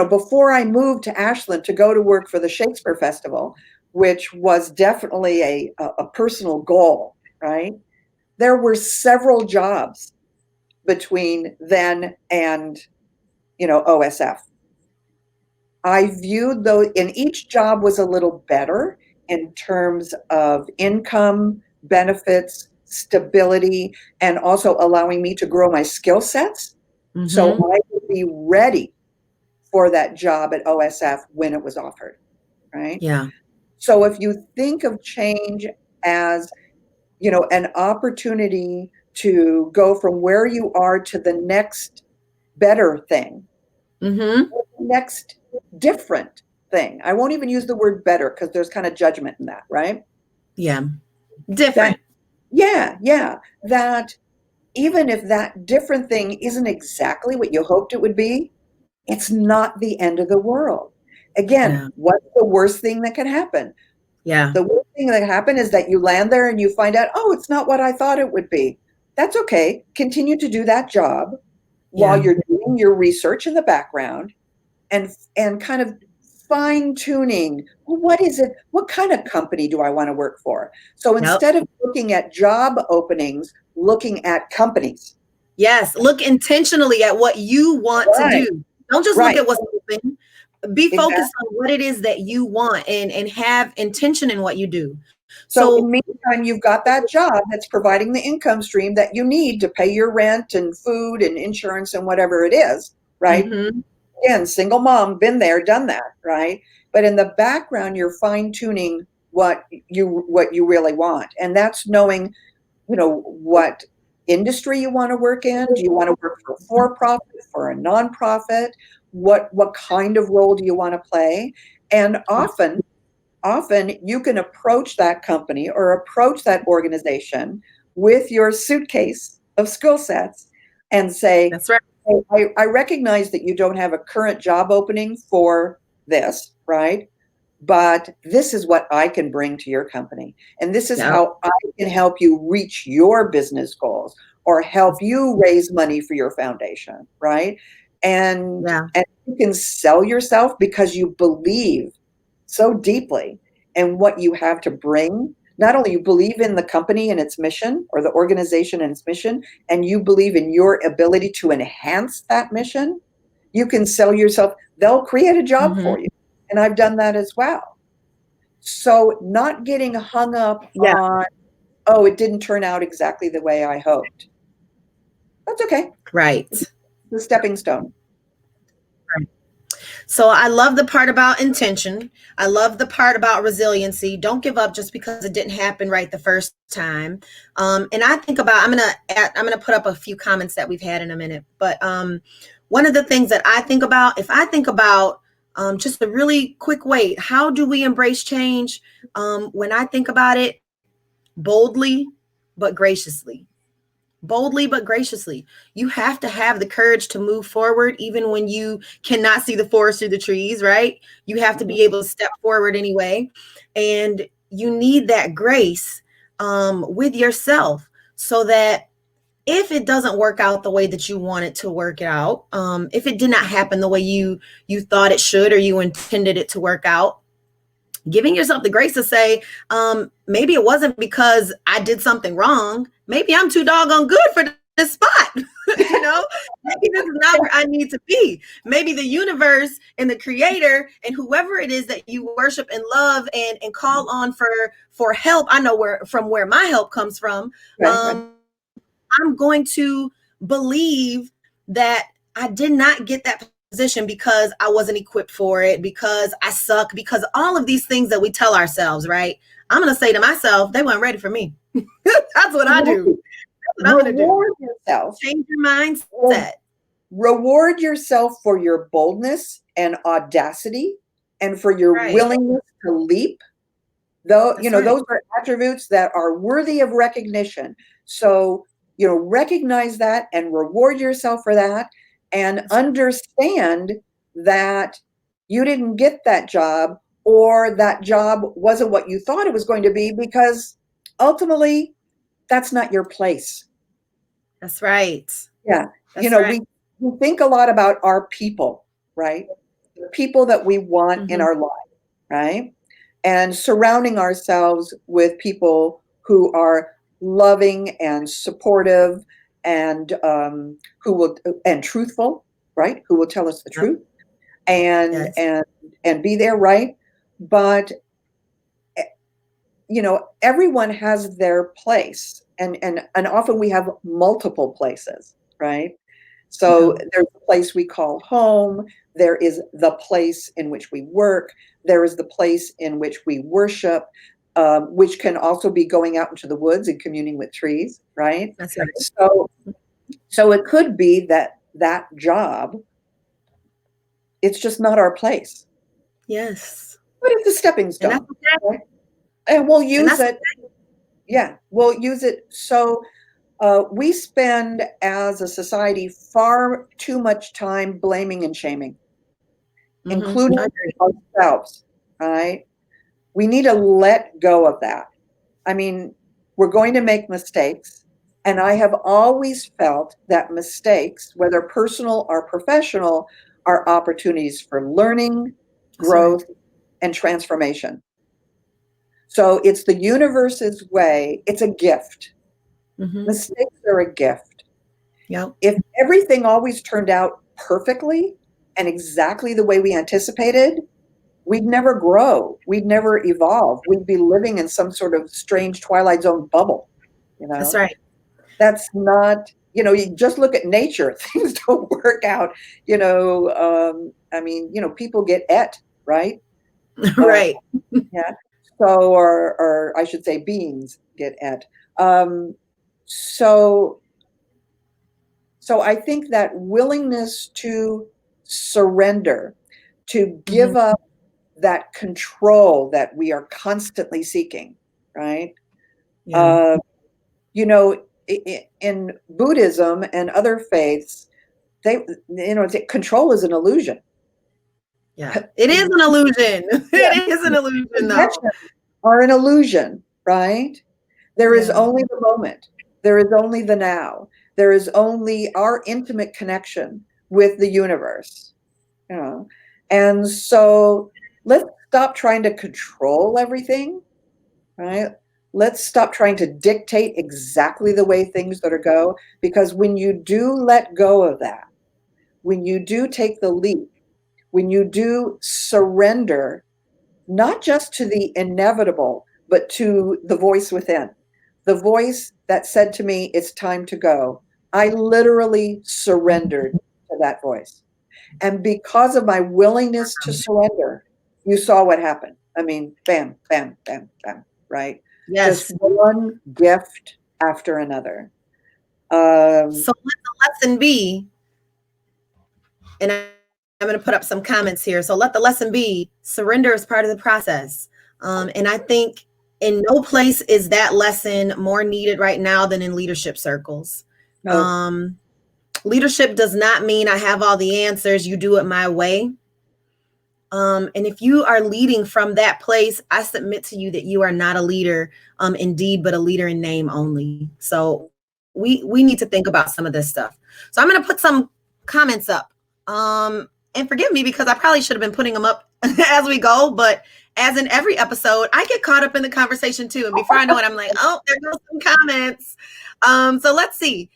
before I moved to Ashland to go to work for the Shakespeare Festival, which was definitely a personal goal, right? There were several jobs between then and, OSF. I viewed though, and each job was a little better in terms of income, benefits, stability, and also allowing me to grow my skill sets. So Mhm. I would be ready for that job at OSF when it was offered, right? Yeah. So if you think of change as, an opportunity to go from where you are to the next better thing, Mhm. next different thing. I won't even use the word better because there's kind of judgment in that, right? Yeah. That, Different. yeah, yeah, that even if that different thing isn't exactly what you hoped it would be, it's not the end of the world. Again, Yeah. what's the worst thing that can happen? Yeah. The worst thing that can happen is that you land there and you find out, oh, it's not what I thought it would be. That's okay. Continue to do that job while Yeah. you're doing your research in the background and kind of fine tuning. Well, what is it? What kind of company do I want to work for? So Yep. instead of looking at job openings, looking at companies. Yes. Look intentionally at what you want to Right, do. Don't just look right, at what's open. Be exactly. focused on what it is that you want, and have intention in what you do. So So, in the meantime, you've got that job that's providing the income stream that you need to pay your rent and food and insurance and whatever it is, right? mhm. Again, single mom, been there, done that, right? But in the background, you're fine tuning what you really want, and that's knowing, what industry you want to work in. Do you want to work for profit, for a nonprofit? What kind of role do you want to play? And often you can approach that company or approach that organization with your suitcase of skill sets and say, That's right. hey, I recognize that you don't have a current job opening for this, right? But this is what I can bring to your company. And this is Yep. how I can help you reach your business goals or help you raise money for your foundation, right? and Yeah. you can sell yourself because you believe so deeply in what you have to bring. Not only you believe in the company and its mission, or the organization and its mission, and you believe in your ability to enhance that mission, you can sell yourself. They'll create a job Mm-hmm. for you. And I've done that as well. So not getting hung up Yeah. on, oh, it didn't turn out exactly the way I hoped. That's okay. Right. It's a stepping stone. So I love the part about intention. I love the part about resiliency. Don't give up just because it didn't happen right the first time. And I think about, I'm gonna put up a few comments that we've had in a minute. But one of the things that I think about, if I think about just a really quick way, how do we embrace change? When I think about it, boldly but graciously. Boldly but graciously. You have to have the courage to move forward even when you cannot see the forest through the trees, right? You have to be able to step forward anyway. And you need that grace with yourself, so that if it doesn't work out the way that you want it to work out, if it did not happen the way you thought it should, or you intended it to work out, giving yourself the grace to say, maybe it wasn't because I did something wrong. Maybe I'm too doggone good for this spot. Maybe this is not where I need to be. Maybe the universe and the creator and whoever it is that you worship and love and call on for help. I know where my help comes from. Right. I'm going to believe that I did not get that position because I wasn't equipped for it, because I suck, because all of these things that we tell ourselves, right? I'm going to say to myself, they weren't ready for me. That's what I do. That's what I'm going to do. Reward yourself. Change your mindset. Reward yourself for your boldness and audacity, and for your willingness to leap. Though, those are attributes that are worthy of recognition. So, recognize that and reward yourself for that, and understand that you didn't get that job, or that job wasn't what you thought it was going to be, because ultimately that's not your place. That's right. Yeah. We think a lot about our people, right? The people that we want in our life, right? And surrounding ourselves with people who are loving and supportive, and and truthful, right? Who will tell us the truth, and be there, right? But everyone has their place, and often we have multiple places, right? So there's a place we call home. There is the place in which we work. There is the place in which we worship, which can also be going out into the woods and communing with trees, right? That's right. So it could be that job, it's just not our place. Yes. But it's a stepping stone. And that's okay. Right? And we'll use it. Okay. Yeah, we'll use it. So we spend as a society far too much time blaming and shaming, including ourselves, right? We need to let go of that. I mean, we're going to make mistakes. And I have always felt that mistakes, whether personal or professional, are opportunities for learning, growth, and transformation. So it's the universe's way. It's a gift. Mistakes are a gift. Yep. If everything always turned out perfectly and exactly the way we anticipated, we'd never grow. We'd never evolve. We'd be living in some sort of strange Twilight Zone bubble. That's right. That's not, you just look at nature. Things don't work out. I mean, people get right? Right. Yeah. So, or I should say beings get So I think that willingness to surrender, to give up that control that we are constantly seeking, right? Yeah. In Buddhism and other faiths, control is an illusion. Yeah. It is an illusion. It is an illusion, though. Are an illusion, right? There is only the moment. There is only the now. There is only our intimate connection with the universe, you know. And so let's stop trying to control everything, right? Let's stop trying to dictate exactly the way things are to go, because when you do let go of that, when you do take the leap, when you do surrender, not just to the inevitable, but to the voice within, the voice that said to me, it's time to go. I literally surrendered to that voice. And because of my willingness to surrender, you saw what happened. I mean, bam, bam, bam, bam, right? Just Yes. one gift after another. So let the lesson be, and I'm going to put up some comments here. So let the lesson be, surrender is part of the process. And I think in no place is that lesson more needed right now than in leadership circles. No. Leadership does not mean I have all the answers. You do it my way. And if you are leading from that place, I submit to you that you are not a leader indeed, but a leader in name only. So we need to think about some of this stuff. So I'm going to put some comments up. And forgive me because I probably should have been putting them up as we go, but as in every episode, I get caught up in the conversation too. And before I know it, I'm like, oh, there goes some comments. So let's see.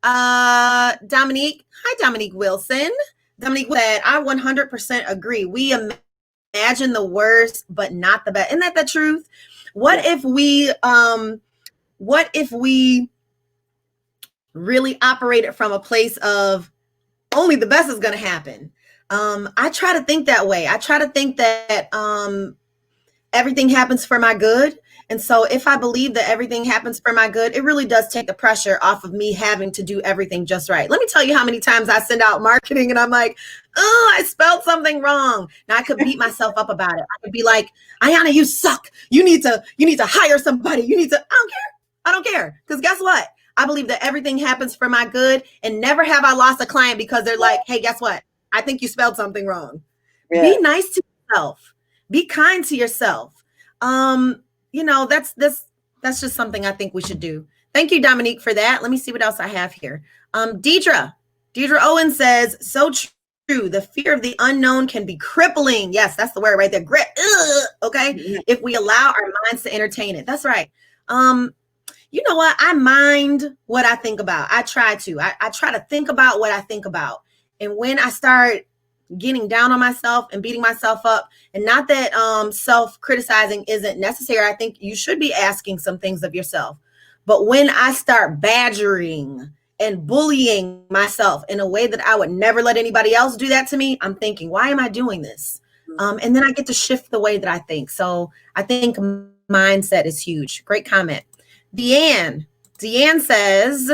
Dominique, hi, Dominique Wilson. Dominique said, I 100% agree. We imagine the worst, but not the best. Isn't that the truth? What if we really operated from a place of only the best is going to happen? I try to think that way. I try to think that everything happens for my good. And so if I believe that everything happens for my good, it really does take the pressure off of me having to do everything just right. Let me tell you how many times I send out marketing and I'm like, oh, I spelled something wrong. Now I could beat myself up about it. I could be like, Ayana, you suck. You need to hire somebody. I don't care. Because guess what? I believe that everything happens for my good, and never have I lost a client because they're like, hey, guess what? I think you spelled something wrong. Yeah. Be nice to yourself. Be kind to yourself. That's just something I think we should do. Thank you, Dominique, for that. Let me see what else I have here. Deidre Owen says, so true. The fear of the unknown can be crippling. Yes, that's the word right there. Grip. Okay. Mm-hmm. If we allow our minds to entertain it. That's right. You know what? I mind what I think about. I try to think about what I think about. And when I start getting down on myself and beating myself up, and not that self-criticizing isn't necessary. I think you should be asking some things of yourself. But when I start badgering and bullying myself in a way that I would never let anybody else do that to me, I'm thinking, why am I doing this? And then I get to shift the way that I think. So I think mindset is huge. Great comment. Deanne says,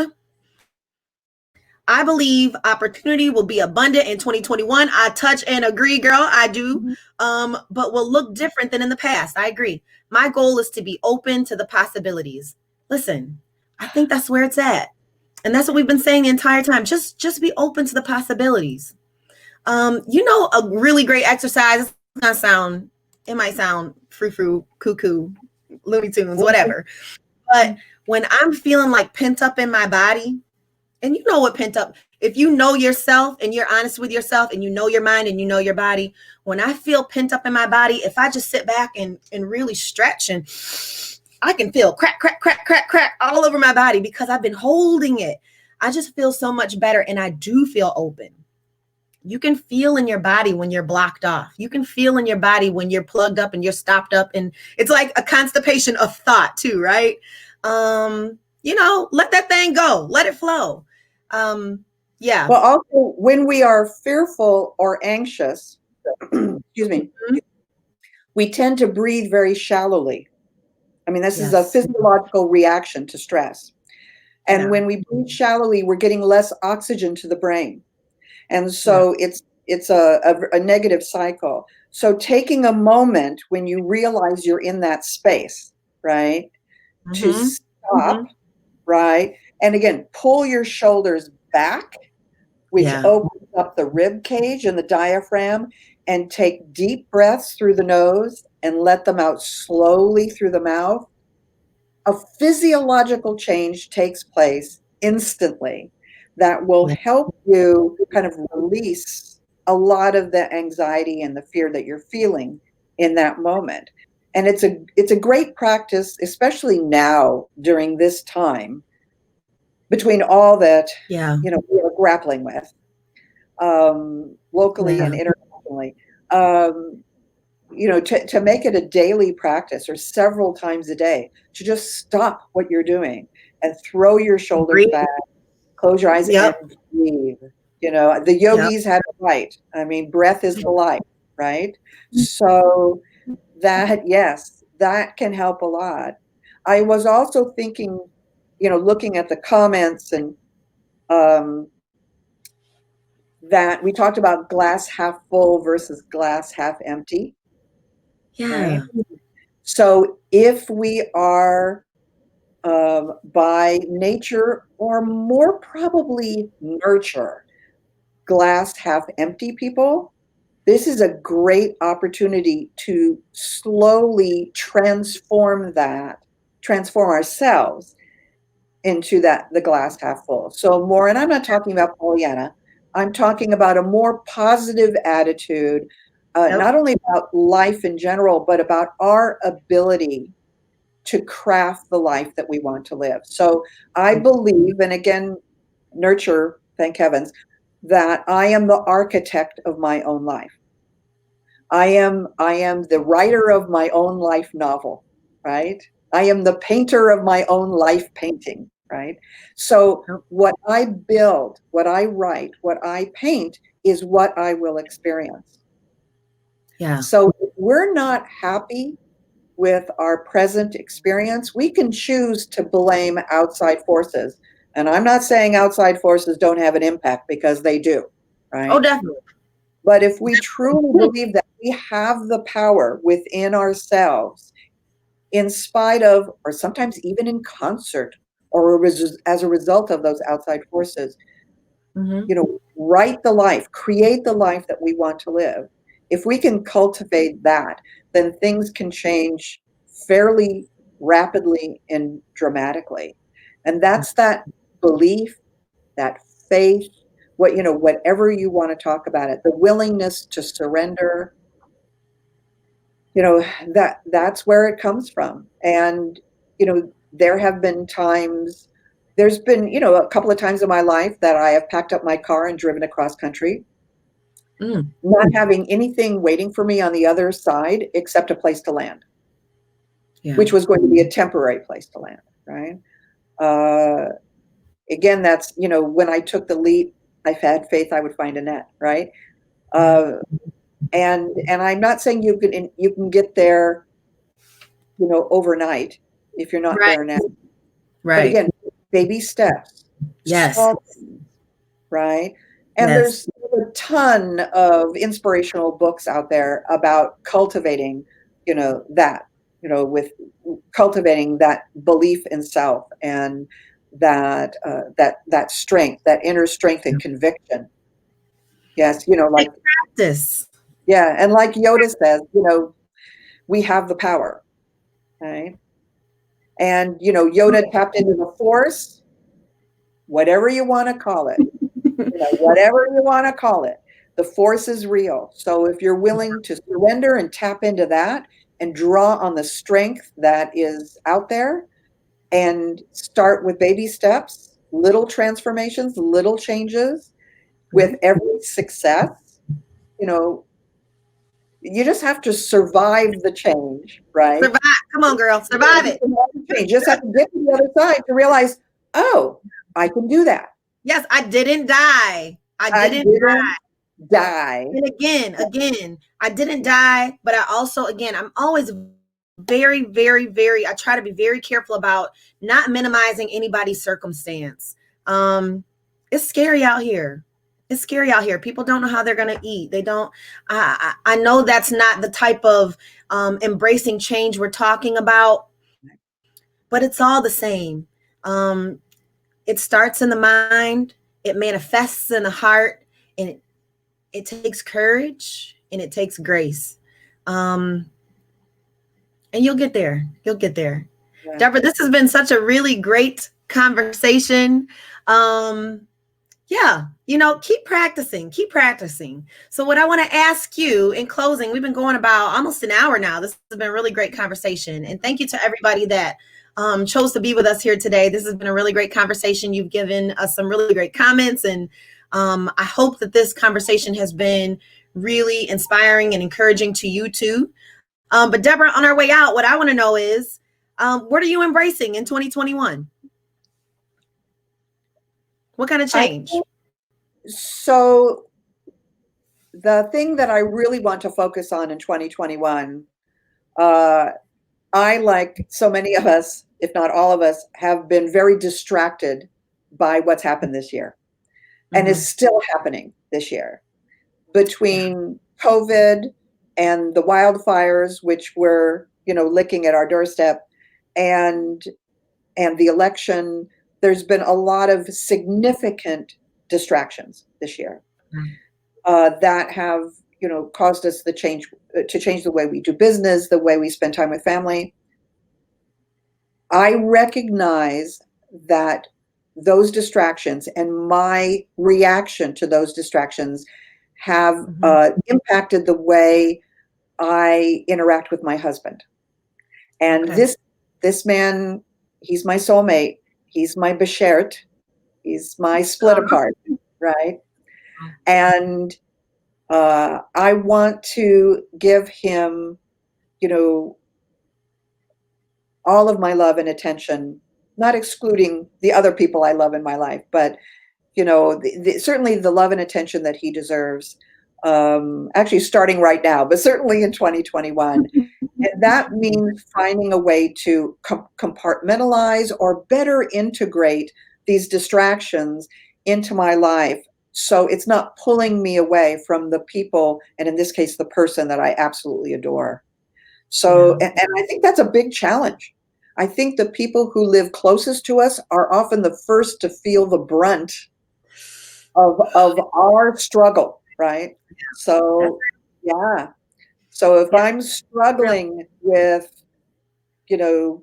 I believe opportunity will be abundant in 2021. I touch and agree, girl. I do. But will look different than in the past. I agree. My goal is to be open to the possibilities. Listen, I think that's where it's at. And that's what we've been saying the entire time. Just be open to the possibilities. A really great exercise. It might sound frou-frou, cuckoo, Looney Tunes, whatever. But when I'm feeling like pent up in my body, and you know what pent up, if you know yourself and you're honest with yourself and you know your mind and you know your body, when I feel pent up in my body, if I just sit back and really stretch, and I can feel crack, crack, crack, crack, crack all over my body because I've been holding it. I just feel so much better, and I do feel open. You can feel in your body when you're blocked off. You can feel in your body when you're plugged up and you're stopped up. And it's like a constipation of thought too, right? Let that thing go. Let it flow. Yeah. Well, also when we are fearful or anxious, excuse me, we tend to breathe very shallowly. I mean, this is a physiological reaction to stress. And when we breathe shallowly, we're getting less oxygen to the brain. And so it's a negative cycle. So taking a moment when you realize you're in that space, right, to stop, right, and again, pull your shoulders back, which opens up the rib cage and the diaphragm, and take deep breaths through the nose and let them out slowly through the mouth. A physiological change takes place instantly. that will help you kind of release a lot of the anxiety and the fear that you're feeling in that moment. And it's a great practice, especially now during this time, between all that we are grappling with, locally and internationally. To make it a daily practice or several times a day, to just stop what you're doing and throw your shoulders back, close your eyes and breathe. The yogis had it right. I mean, breath is the life, right? So that can help a lot. I was also thinking, looking at the comments and that we talked about glass half full versus glass half empty. Yeah. Right? So if we are by nature, or more probably nurture, glass half empty people, this is a great opportunity to slowly transform ourselves into the glass half full. So more, and I'm not talking about Pollyanna, I'm talking about a more positive attitude, not only about life in general, but about our ability to craft the life that we want to live. So I believe, and again, nurture, thank heavens, that I am the architect of my own life. I am the writer of my own life novel, right? I am the painter of my own life painting, right? So what I build, what I write, what I paint is what I will experience. Yeah. So if we're not happy with our present experience, we can choose to blame outside forces. And I'm not saying outside forces don't have an impact, because they do, right? Oh, definitely. But if we truly believe that we have the power within ourselves, in spite of, or sometimes even in concert, or as a result of those outside forces, write the life, create the life that we want to live. If we can cultivate that, then things can change fairly rapidly and dramatically. And that's that belief, that faith, whatever you want to talk about it, the willingness to surrender, that's where it comes from. And, there have been times, there's been, a couple of times in my life that I have packed up my car and driven across country, not having anything waiting for me on the other side except a place to land, which was going to be a temporary place to land, right? Again, that's, when I took the leap, I've had faith I would find a net, right? And I'm not saying you can get there, overnight if you're not there now. Right. But again, baby steps. Yes. Right? And there's a ton of inspirational books out there about cultivating, with cultivating that belief in self, and that strength, that inner strength and conviction. Yes, like practice. Yeah, and like Yoda says, we have the power, right? And Yoda tapped into the force, whatever you want to call it. Whatever you want to call it, the force is real. So if you're willing to surrender and tap into that and draw on the strength that is out there, and start with baby steps, little transformations, little changes, with every success, you just have to survive the change, right? Survive. Come on, girl. Survive it. You just have to get to the other side to realize, oh, I can do that. Yes, I didn't die. I didn't die. And again, I didn't die, but I also, again, I'm always very, very, very, I try to be very careful about not minimizing anybody's circumstance. It's scary out here. It's scary out here. People don't know how they're going to eat. They don't, I know that's not the type of embracing change we're talking about, but it's all the same. It starts in the mind, it manifests in the heart, and it takes courage and it takes grace. And you'll get there. You'll get there. Yeah. Deborah, this has been such a really great conversation. Yeah, keep practicing, keep practicing. So what I want to ask you in closing, we've been going about almost an hour now. This has been a really great conversation. And thank you to everybody that chose to be with us here today. This has been a really great conversation. You've given us some really great comments. And I hope that this conversation has been really inspiring and encouraging to you too. But Deborah, on our way out, what I want to know is, what are you embracing in 2021? What kind of change? So the thing that I really want to focus on in 2021, I, like so many of us, if not all of us, have been very distracted by what's happened this year and is still happening this year between COVID and the wildfires, which were, licking at our doorstep, and the election. There's been a lot of significant distractions this year that have, caused us to change the way we do business, the way we spend time with family. I recognize that those distractions and my reaction to those distractions have impacted the way I interact with my husband. And this man, he's my soulmate. He's my beshert. He's my split apart, right? And I want to give him, all of my love and attention, not excluding the other people I love in my life, but certainly the love and attention that he deserves. Actually, starting right now, but certainly in 2021. And that means finding a way to compartmentalize or better integrate these distractions into my life, so it's not pulling me away from the people, and in this case, the person that I absolutely adore. So, and I think that's a big challenge. I think the people who live closest to us are often the first to feel the brunt of our struggle, right? So, yeah. So if I'm struggling with,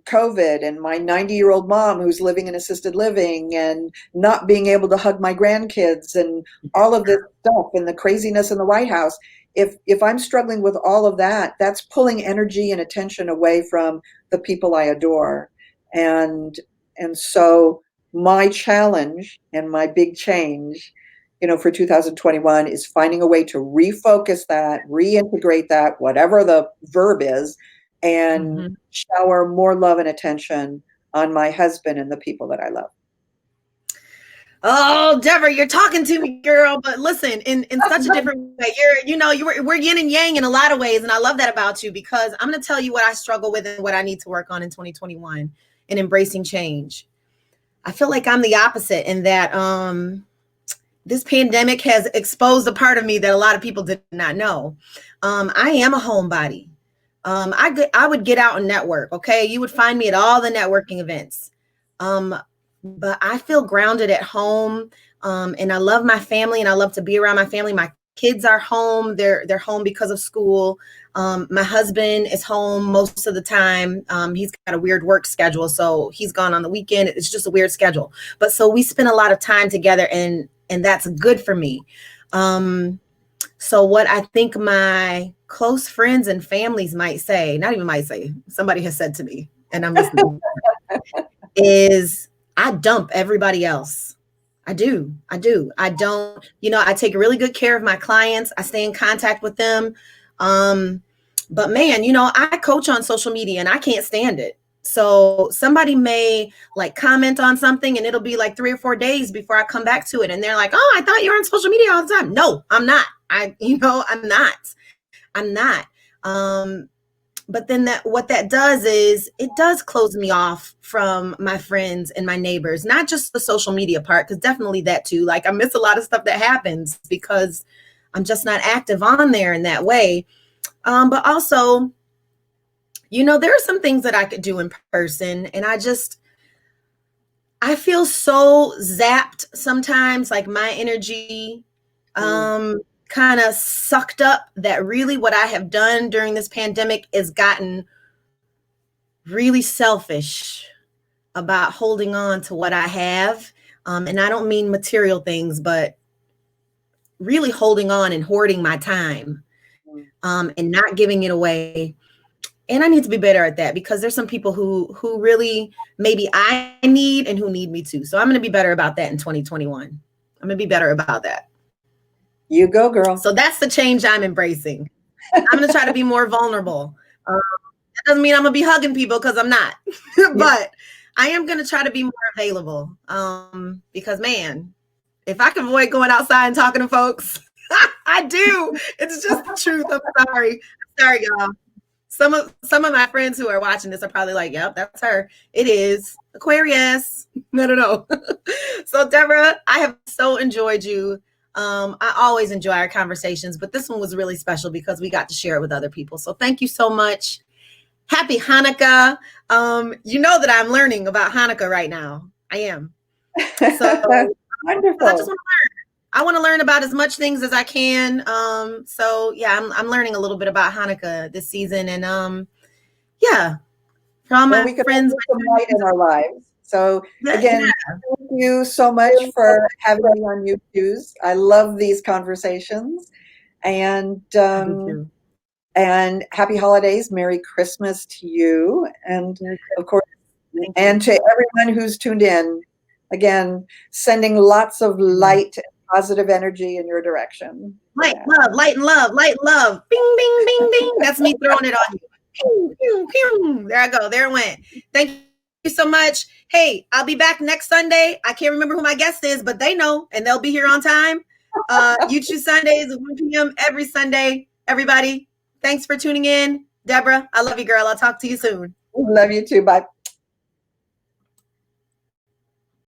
COVID, and my 90-year-old mom who's living in assisted living and not being able to hug my grandkids and all of this stuff and the craziness in the White House, if I'm struggling with all of that, that's pulling energy and attention away from the people I adore. And so my challenge and my big change, for 2021 is finding a way to refocus that, reintegrate that, whatever the verb is, and shower more love and attention on my husband and the people that I love. Oh, Deborah, you're talking to me, girl. But listen, in such a different way. We're yin and yang in a lot of ways, and I love that about you, because I'm going to tell you what I struggle with and what I need to work on in 2021 in embracing change. I feel like I'm the opposite in that this pandemic has exposed a part of me that a lot of people did not know. I am a homebody. I would get out and network. Okay, you would find me at all the networking events. But I feel grounded at home, and I love my family, and I love to be around my family. My kids are home. They're home because of school. My husband is home most of the time. He's got a weird work schedule, so he's gone on the weekend. It's just a weird schedule. But so we spend a lot of time together, and that's good for me. So what I think my close friends and families might say, not even might say, somebody has said to me, and I'm listening, is I dump everybody else. I do. I don't, I take really good care of my clients. I stay in contact with them. But man, I coach on social media and I can't stand it. So somebody may comment on something and it'll be 3 or 4 days before I come back to it. And they're like, oh, I thought you were on social media all the time. No, I'm not. I'm not. But then what that does is it does close me off from my friends and my neighbors, not just the social media part, because definitely that too. I miss a lot of stuff that happens because I'm just not active on there in that way. But also, there are some things that I could do in person, and I feel so zapped sometimes, my energy kind of sucked up, that really what I have done during this pandemic is gotten really selfish about holding on to what I have. And I don't mean material things, but really holding on and hoarding my time, and not giving it away. And I need to be better at that, because there's some people who really maybe I need and who need me too. So I'm going to be better about that in 2021. I'm going to be better about that. You go, girl. So that's the change I'm embracing. I'm going to try to be more vulnerable. That doesn't mean I'm going to be hugging people, because I'm not. But I am going to try to be more available, because, man, if I can avoid going outside and talking to folks, I do. It's just the truth. I'm sorry. Sorry, y'all. Some of my friends who are watching this are probably like, yep, that's her. It is Aquarius. No. So, Deborah, I have so enjoyed you. I always enjoy our conversations, but this one was really special because we got to share it with other people. So thank you so much. Happy Hanukkah. You know that I'm learning about Hanukkah right now. I am. So wonderful. I just want to learn. I want to learn about as much things as I can. So yeah, I'm learning a little bit about Hanukkah this season, and yeah, for all my friends, some light in our lives. So again, thank you so much for having me on YouTube. I love these conversations, and happy holidays, Merry Christmas to you, and of course, and to everyone who's tuned in. Again, sending lots of light and positive energy in your direction. Light, love, light and love, light and love. Bing, bing, bing, bing. That's me throwing it on you. Pew, pew, pew. There I go. There it went. Thank you so much. Hey, I'll be back next Sunday. I can't remember who my guest is, but they know, and they'll be here on time. YouTube Sundays at 1 p.m. every Sunday. Everybody, thanks for tuning in. Deborah, I love you, girl. I'll talk to you soon. Love you too. Bye.